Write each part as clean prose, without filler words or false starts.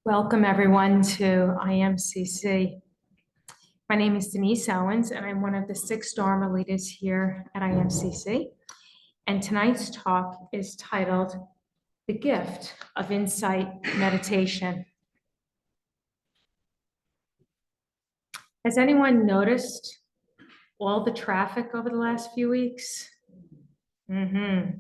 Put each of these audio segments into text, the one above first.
Welcome everyone to IMCC. My name is Denise Owens and I'm one of the 6 Dharma leaders here at IMCC. And tonight's talk is titled, The Gift of Insight Meditation. Has anyone noticed all the traffic over the last few weeks? More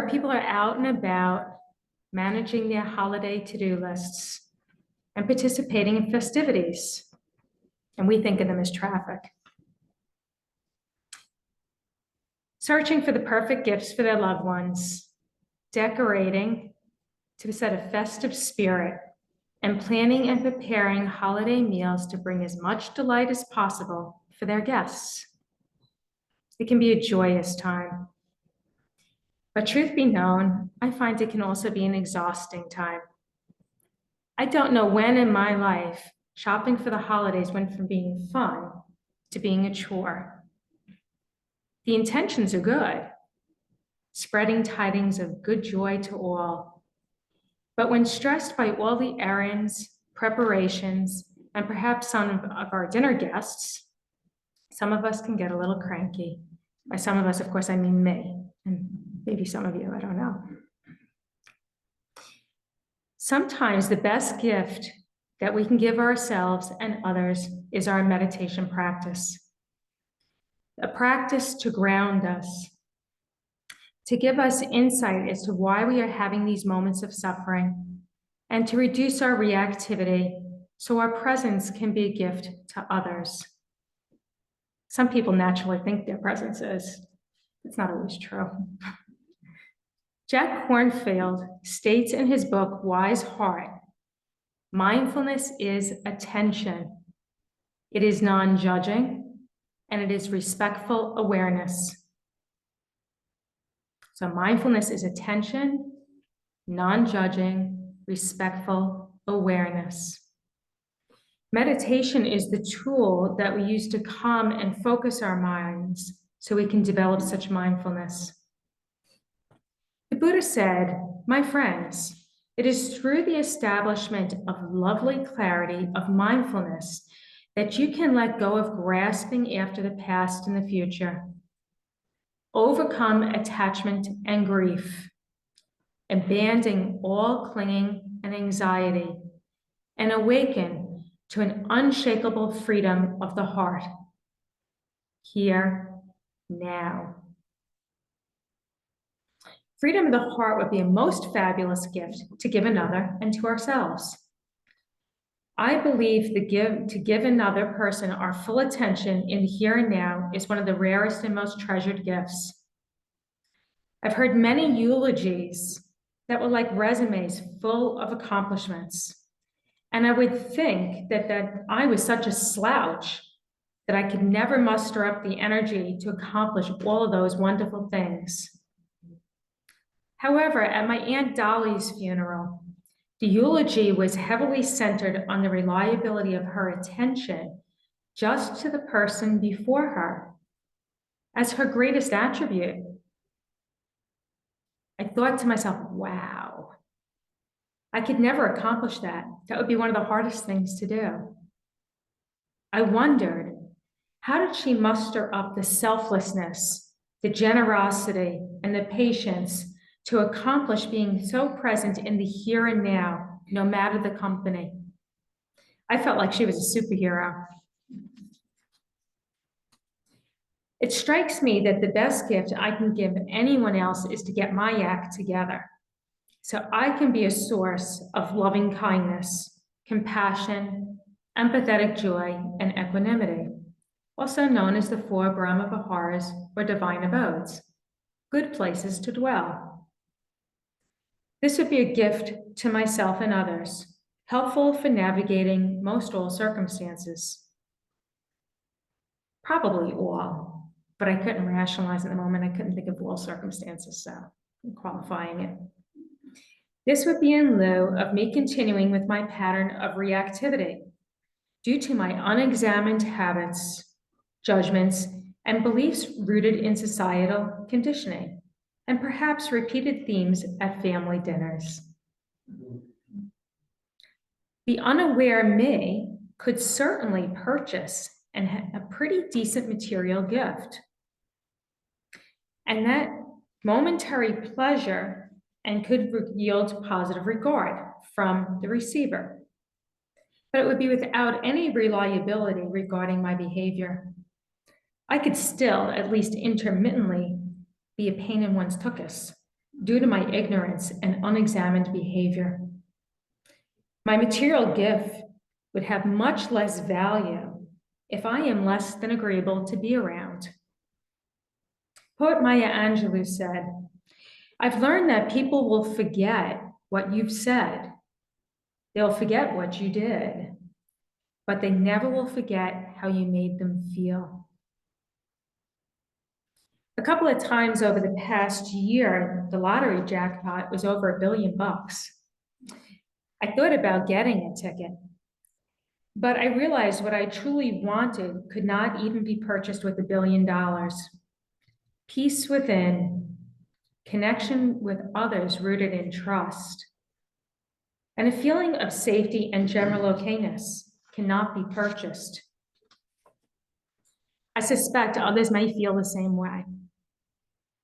people are out and about managing their holiday to-do lists and participating in festivities. And we think of them as traffic. Searching for the perfect gifts for their loved ones, decorating to set a festive spirit, and planning and preparing holiday meals to bring as much delight as possible for their guests. It can be a joyous time. But truth be known, I find it can also be an exhausting time. I don't know when in my life shopping for the holidays went from being fun to being a chore. The intentions are good, spreading tidings of good joy to all. But when stressed by all the errands, preparations, and perhaps some of our dinner guests, some of us can get a little cranky. By some of us, of course, I mean me, and maybe some of you, I don't know. Sometimes the best gift that we can give ourselves and others is our meditation practice. A practice to ground us, to give us insight as to why we are having these moments of suffering, and to reduce our reactivity so our presence can be a gift to others. Some people naturally think their presence is. It's not always true. Jack Kornfield states in his book, Wise Heart, mindfulness is attention. It is non-judging, and it is respectful awareness. So mindfulness is attention, non-judging, respectful awareness. Meditation is the tool that we use to calm and focus our minds so we can develop such mindfulness. The Buddha said, "My friends, it is through the establishment of lovely clarity of mindfulness that you can let go of grasping after the past and the future, overcome attachment and grief, abandoning all clinging and anxiety, and awaken to an unshakable freedom of the heart, here, now." Freedom of the heart would be a most fabulous gift to give another and to ourselves. I believe to give another person our full attention in the here and now is one of the rarest and most treasured gifts. I've heard many eulogies that were like resumes full of accomplishments. And I would think that I was such a slouch that I could never muster up the energy to accomplish all of those wonderful things. However, at my Aunt Dolly's funeral, the eulogy was heavily centered on the reliability of her attention just to the person before her as her greatest attribute. I thought to myself, wow, I could never accomplish that. That would be one of the hardest things to do. I wondered, how did she muster up the selflessness, the generosity, and the patience to accomplish being so present in the here and now, no matter the company? I felt like she was a superhero. It strikes me that the best gift I can give anyone else is to get my act together, so I can be a source of loving kindness, compassion, empathetic joy, and equanimity, also known as the 4 Brahma Viharas or divine abodes, good places to dwell. This would be a gift to myself and others, helpful for navigating most all circumstances. Probably all, but I couldn't rationalize at the moment. I couldn't think of all circumstances, so I'm qualifying it. This would be in lieu of me continuing with my pattern of reactivity due to my unexamined habits, judgments, and beliefs rooted in societal conditioning, and perhaps repeated themes at family dinners. The unaware me could certainly purchase a pretty decent material gift. And that momentary pleasure and could yield positive regard from the receiver. But it would be without any reliability regarding my behavior. I could still, at least intermittently, be a pain in one's tuchus due to my ignorance and unexamined behavior. My material gift would have much less value if I am less than agreeable to be around. Poet Maya Angelou said, "I've learned that people will forget what you've said. They'll forget what you did, but they never will forget how you made them feel." A couple of times over the past year, the lottery jackpot was over $1 billion. I thought about getting a ticket, but I realized what I truly wanted could not even be purchased with $1 billion. Peace within, connection with others rooted in trust, and a feeling of safety and general okayness cannot be purchased. I suspect others may feel the same way,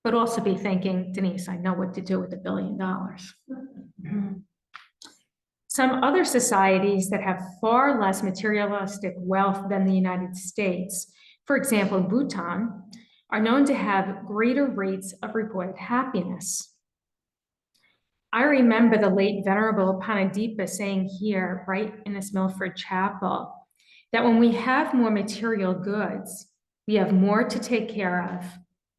but also be thinking, Denise, I know what to do with $1 billion. Some other societies that have far less materialistic wealth than the United States, for example, Bhutan, are known to have greater rates of reported happiness. I remember the late Venerable Panadipa saying here, right in this Milford Chapel, that when we have more material goods, we have more to take care of,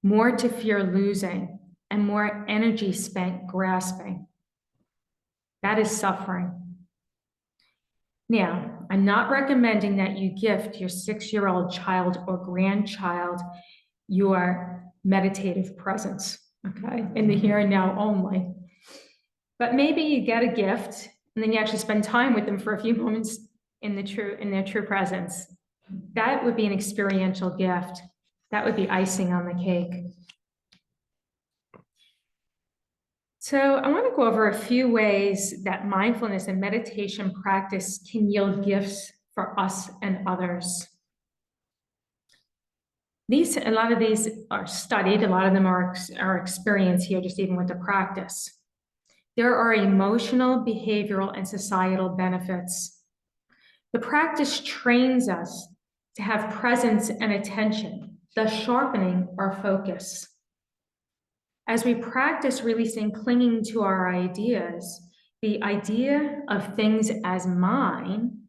more to fear losing, and more energy spent grasping. That is suffering. Now, I'm not recommending that you gift your 6-year-old child or grandchild your meditative presence, okay, in the here and now only. But maybe you get a gift and then you actually spend time with them for a few moments in their true presence. That would be an experiential gift. That would be icing on the cake. So I want to go over a few ways that mindfulness and meditation practice can yield gifts for us and others. A lot of these are studied, a lot of them are experienced here, just even with the practice. There are emotional, behavioral, and societal benefits. The practice trains us to have presence and attention, thus sharpening our focus. As we practice releasing clinging to our ideas, the idea of things as mine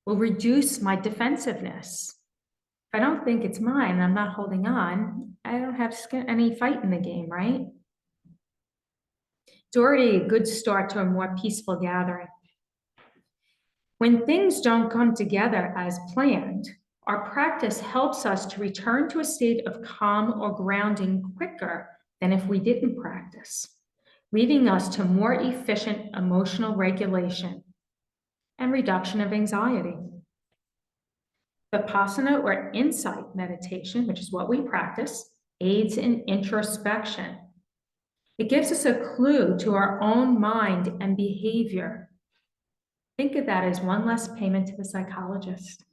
will reduce my defensiveness. If I don't think it's mine, I'm not holding on, I don't have any fight in the game, right? It's already a good start to a more peaceful gathering. When things don't come together as planned, our practice helps us to return to a state of calm or grounding quicker than if we didn't practice, leading us to more efficient emotional regulation and reduction of anxiety. Vipassana or insight meditation, which is what we practice, aids in introspection. It gives us a clue to our own mind and behavior. Think of that as one less payment to the psychologist.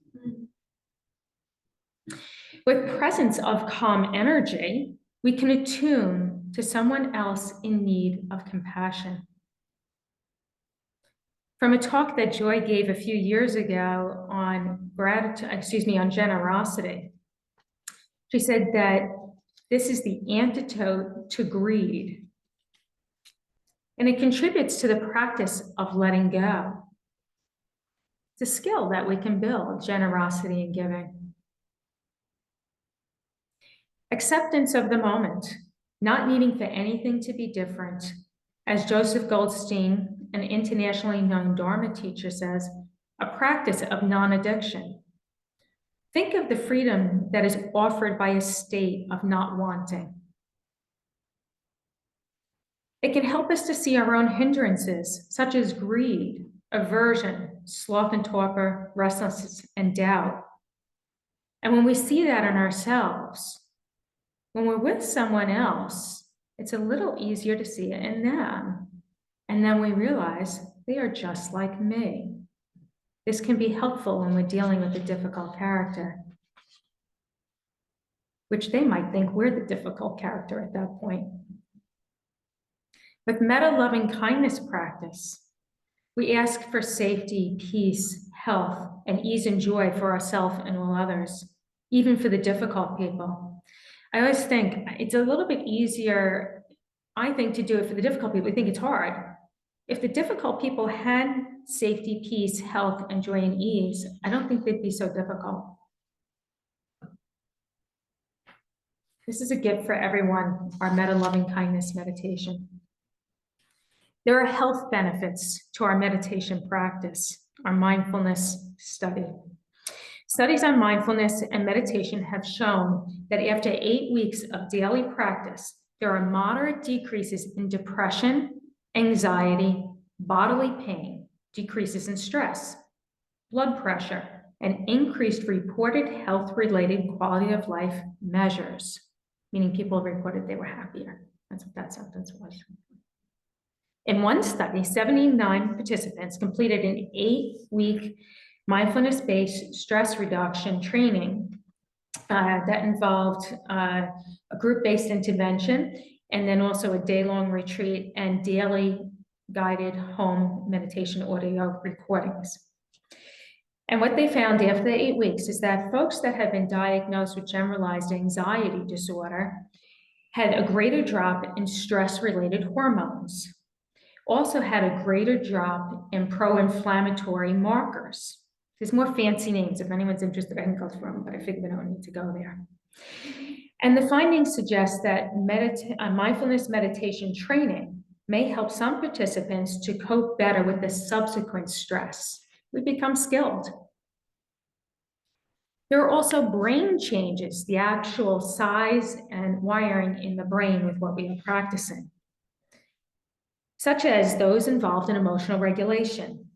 With presence of calm energy, we can attune to someone else in need of compassion. From a talk that Joy gave a few years ago on generosity, she said that this is the antidote to greed, and it contributes to the practice of letting go. It's a skill that we can build, generosity and giving. Acceptance of the moment, not needing for anything to be different. As Joseph Goldstein, an internationally known Dharma teacher, says, a practice of non-addiction. Think of the freedom that is offered by a state of not wanting. It can help us to see our own hindrances, such as greed, aversion, sloth and torpor, restlessness, and doubt. And when we see that in ourselves, when we're with someone else, it's a little easier to see it in them. And then we realize they are just like me. This can be helpful when we're dealing with a difficult character, which they might think we're the difficult character at that point. With meta-loving kindness practice, we ask for safety, peace, health, and ease and joy for ourselves and all others, even for the difficult people. I always think it's a little bit easier, I think, to do it for the difficult people. I think it's hard. If the difficult people had safety, peace, health, and joy and ease, I don't think they'd be so difficult. This is a gift for everyone, our meta-loving kindness meditation. There are health benefits to our meditation practice, our mindfulness study. Studies on mindfulness and meditation have shown that after 8 weeks of daily practice, there are moderate decreases in depression, anxiety, bodily pain, decreases in stress, blood pressure, and increased reported health-related quality of life measures, meaning people reported they were happier. That's what that sentence was. In one study, 79 participants completed an 8-week mindfulness-based stress reduction training that involved a group-based intervention, and then also a day-long retreat and daily guided home meditation audio recordings. And what they found after the 8 weeks is that folks that had been diagnosed with generalized anxiety disorder had a greater drop in stress-related hormones, also had a greater drop in pro-inflammatory markers. There's more fancy names. If anyone's interested, I can go through them, but I figured we don't need to go there. And the findings suggest that mindfulness meditation training may help some participants to cope better with the subsequent stress. We become skilled. There are also brain changes, the actual size and wiring in the brain with what we are practicing, such as those involved in emotional regulation.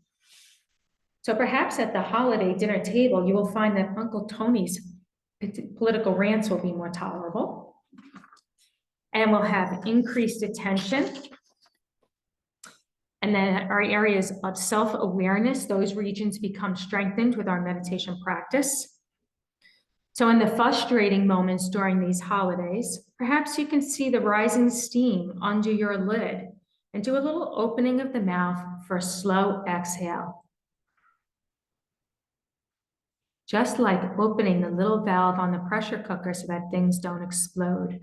So perhaps at the holiday dinner table, you will find that Uncle Tony's political rants will be more tolerable, and we'll have increased attention. And then our areas of self-awareness, those regions become strengthened with our meditation practice. So in the frustrating moments during these holidays, perhaps you can see the rising steam under your lid and do a little opening of the mouth for a slow exhale. Just like opening the little valve on the pressure cooker so that things don't explode.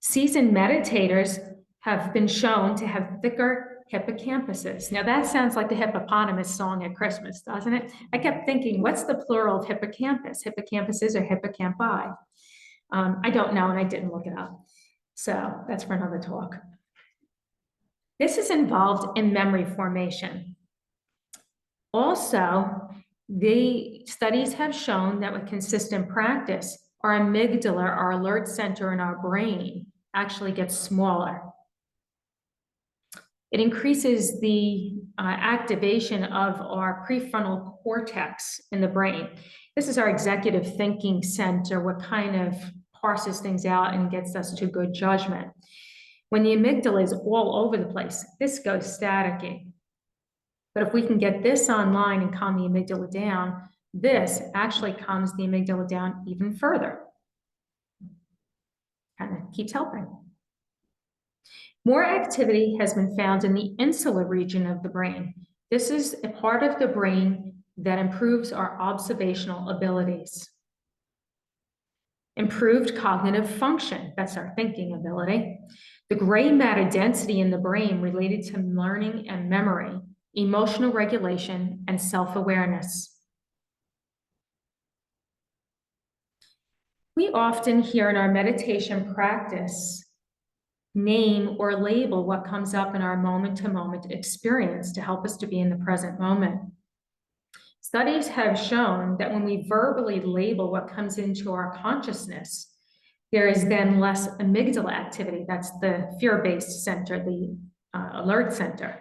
Seasoned meditators have been shown to have thicker hippocampuses. Now that sounds like the hippopotamus song at Christmas, doesn't it? I kept thinking, what's the plural of hippocampus? Hippocampuses or hippocampi? I don't know, and I didn't look it up. So that's for another talk. This is involved in memory formation. Also, the studies have shown that with consistent practice, our amygdala, our alert center in our brain, actually gets smaller. It increases the activation of our prefrontal cortex in the brain. This is our executive thinking center, what kind of parses things out and gets us to good judgment. When the amygdala is all over the place, this goes staticky. But if we can get this online and calm the amygdala down, this actually calms the amygdala down even further. Kind of keeps helping. More activity has been found in the insular region of the brain. This is a part of the brain that improves our observational abilities. Improved cognitive function, that's our thinking ability. The gray matter density in the brain related to learning and memory, emotional regulation, and self-awareness. We often hear in our meditation practice name or label what comes up in our moment-to-moment experience to help us to be in the present moment. Studies have shown that when we verbally label what comes into our consciousness, there is then less amygdala activity. That's the fear-based center, the alert center.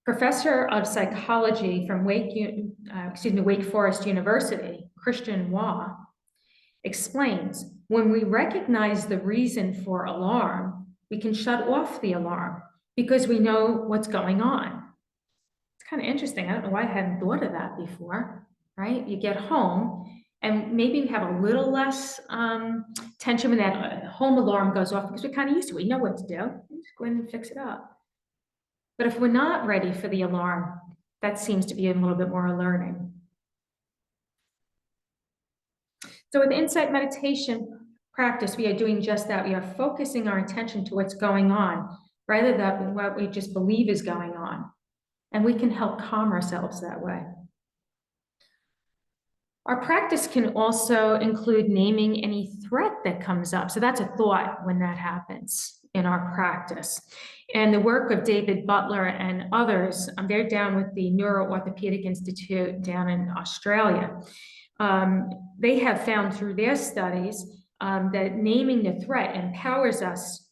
Professor of psychology from Wake Forest University, Christian Waugh, explains, when we recognize the reason for alarm, we can shut off the alarm because we know what's going on. kind of interesting. I don't know why I hadn't thought of that before, right? You get home and maybe we have a little less tension when that home alarm goes off because we're kind of used to it. We know what to do. Just go in and fix it up. But if we're not ready for the alarm, that seems to be a little bit more alerting. So with insight meditation practice, we are doing just that. We are focusing our attention to what's going on rather than what we just believe is going on. And we can help calm ourselves that way. Our practice can also include naming any threat that comes up. So that's a thought when that happens in our practice. And the work of David Butler and others, they're down with the Neuro-Orthopedic Institute down in Australia. They have found through their studies that naming the threat empowers us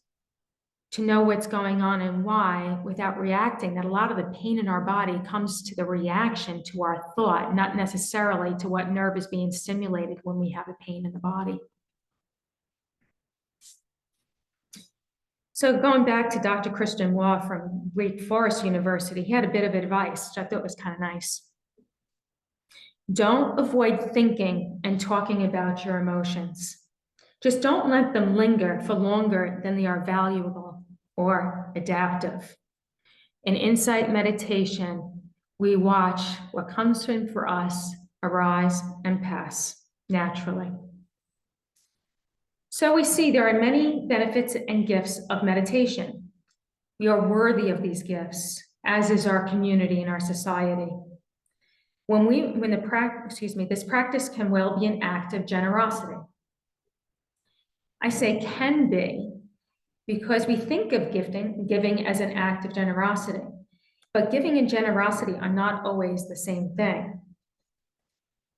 to know what's going on and why without reacting, that a lot of the pain in our body comes to the reaction to our thought, not necessarily to what nerve is being stimulated when we have a pain in the body. So going back to Dr. Christian Waugh from Wake Forest University, he had a bit of advice, which I thought was kind of nice. Don't avoid thinking and talking about your emotions. Just don't let them linger for longer than they are valuable or adaptive. In insight meditation, we watch what comes in for us arise and pass naturally. So we see there are many benefits and gifts of meditation. We are worthy of these gifts, as is our community and our society. This practice can well be an act of generosity. I say can be because we think of giving as an act of generosity, but giving and generosity are not always the same thing.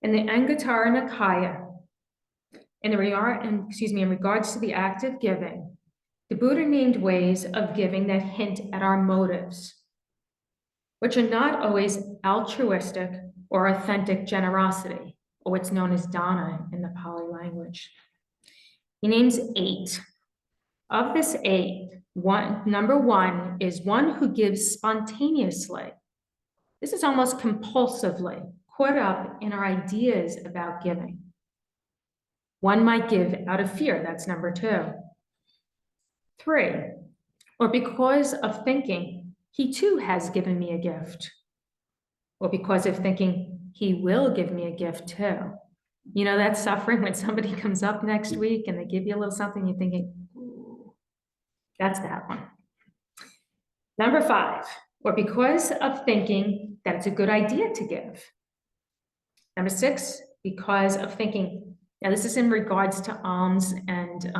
In the Anguttara Nikaya, in regards to the act of giving, the Buddha named ways of giving that hint at our motives, which are not always altruistic or authentic generosity, or what's known as dana in the Pali language. He names 8. Of this 8, number 1 is one who gives spontaneously. This is almost compulsively, caught up in our ideas about giving. One might give out of fear, that's number 2. 3, or because of thinking, he too has given me a gift. Or because of thinking, he will give me a gift too. You know that suffering when somebody comes up next week and they give you a little something, you're thinking, ooh, that's that one. Number 5, or because of thinking that it's a good idea to give. Number 6, because of thinking, now this is in regards to alms and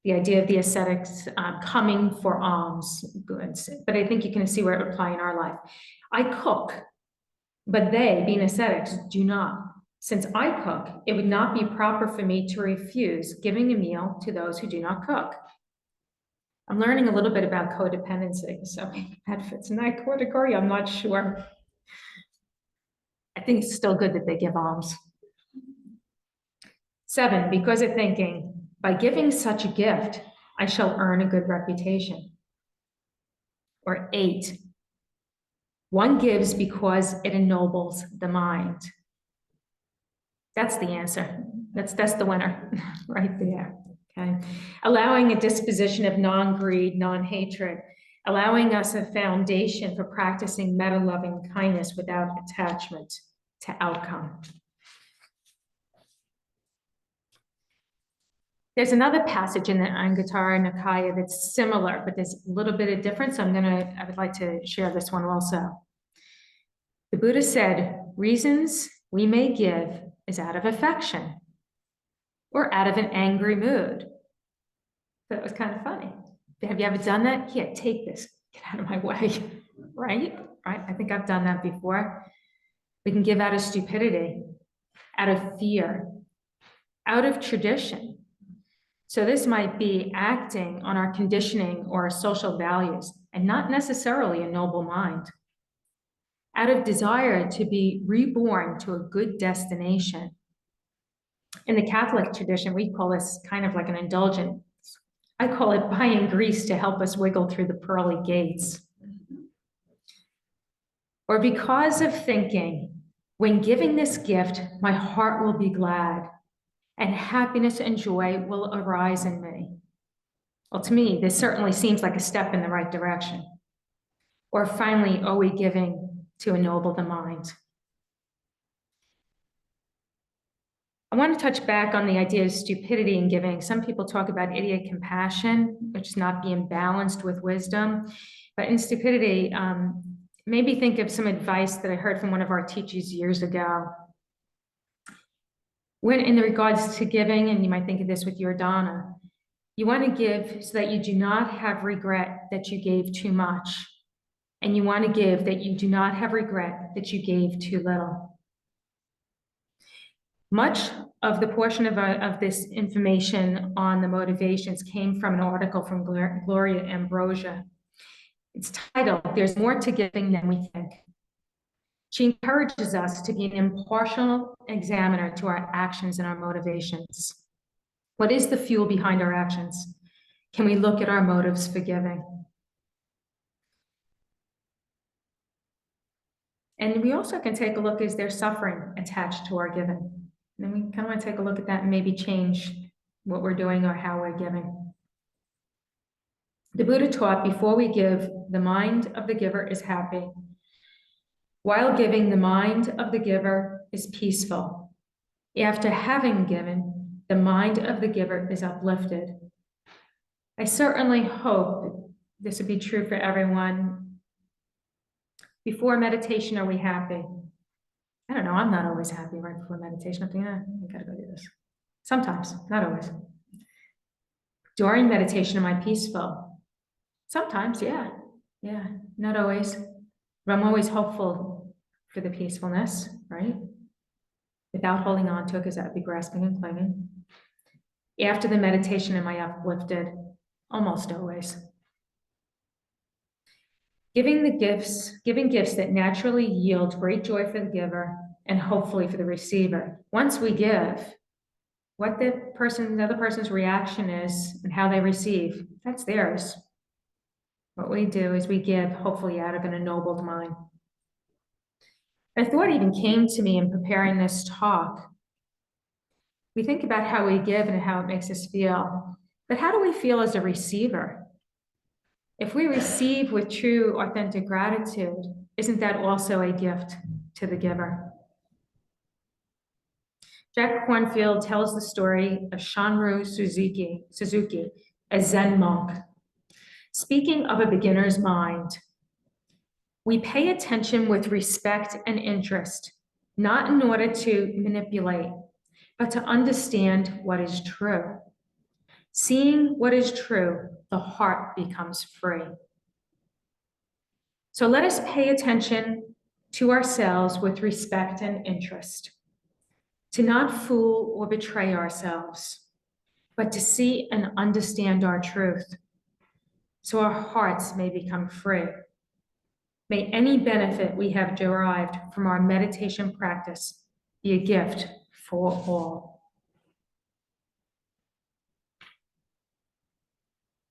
the idea of the ascetics coming for alms goods, but I think you can see where it would apply in our life. I cook, but they, being ascetics, do not. Since I cook, it would not be proper for me to refuse giving a meal to those who do not cook. I'm learning a little bit about codependency, so that fits in that category, I'm not sure. I think it's still good that they give alms. 7, because of thinking, by giving such a gift, I shall earn a good reputation. Or 8, one gives because it ennobles the mind. That's the answer. That's the winner right there, okay? Allowing a disposition of non-greed, non-hatred, allowing us a foundation for practicing meta-loving kindness without attachment to outcome. There's another passage in the Anguttara Nikaya that's similar, but there's a little bit of difference. I would like to share this one also. The Buddha said, reasons we may give is out of affection or out of an angry mood. So it was kind of funny. Have you ever done that? Here, take this, get out of my way, right? I think I've done that before. We can give out of stupidity, out of fear, out of tradition. So this might be acting on our conditioning or our social values and not necessarily a noble mind. Out of desire to be reborn to a good destination. In the Catholic tradition, we call this kind of like an indulgence. I call it buying grease to help us wiggle through the pearly gates. Or because of thinking, when giving this gift, my heart will be glad, and happiness and joy will arise in me. Well, to me, this certainly seems like a step in the right direction. Or finally, are we giving to ennoble the mind? I want to touch back on the idea of stupidity in giving. Some people talk about idiot compassion, which is not being balanced with wisdom. But in stupidity, maybe think of some advice that I heard from one of our teachers years ago. When in regards to giving, and you might think of this with your Donna, you want to give so that you do not have regret that you gave too much. And you want to give that you do not have regret that you gave too little. Much of the portion of this information on the motivations came from an article from Gloria Ambrosia. It's titled, "There's More to Giving Than We Think." She encourages us to be an impartial examiner to our actions and our motivations. What is the fuel behind our actions? Can we look at our motives for giving? And we also can take a look, is there suffering attached to our giving? And then we kind of want to take a look at that and maybe change what we're doing or how we're giving. The Buddha taught, before we give, the mind of the giver is happy. While giving, the mind of the giver is peaceful. After having given, the mind of the giver is uplifted. I certainly hope this would be true for everyone. Before meditation, are we happy? I don't know, I'm not always happy right before meditation. I'm thinking, I gotta go do this. Sometimes, not always. During meditation, am I peaceful? Sometimes, yeah, not always. But I'm always hopeful for the peacefulness, right? Without holding on to it, because that would be grasping and clinging. After the meditation, am I uplifted? Almost always. Giving gifts that naturally yield great joy for the giver and hopefully for the receiver. Once we give, what the other person's reaction is and how they receive, that's theirs. What we do is we give, hopefully out of an ennobled mind. A thought even came to me in preparing this talk. We think about how we give and how it makes us feel, but how do we feel as a receiver? If we receive with true, authentic gratitude, isn't that also a gift to the giver? Jack Kornfield tells the story of Shanru Suzuki, a Zen monk. Speaking of a beginner's mind, we pay attention with respect and interest, not in order to manipulate, but to understand what is true. Seeing what is true, the heart becomes free. So let us pay attention to ourselves with respect and interest, to not fool or betray ourselves, but to see and understand our truth, so our hearts may become free. May any benefit we have derived from our meditation practice be a gift for all.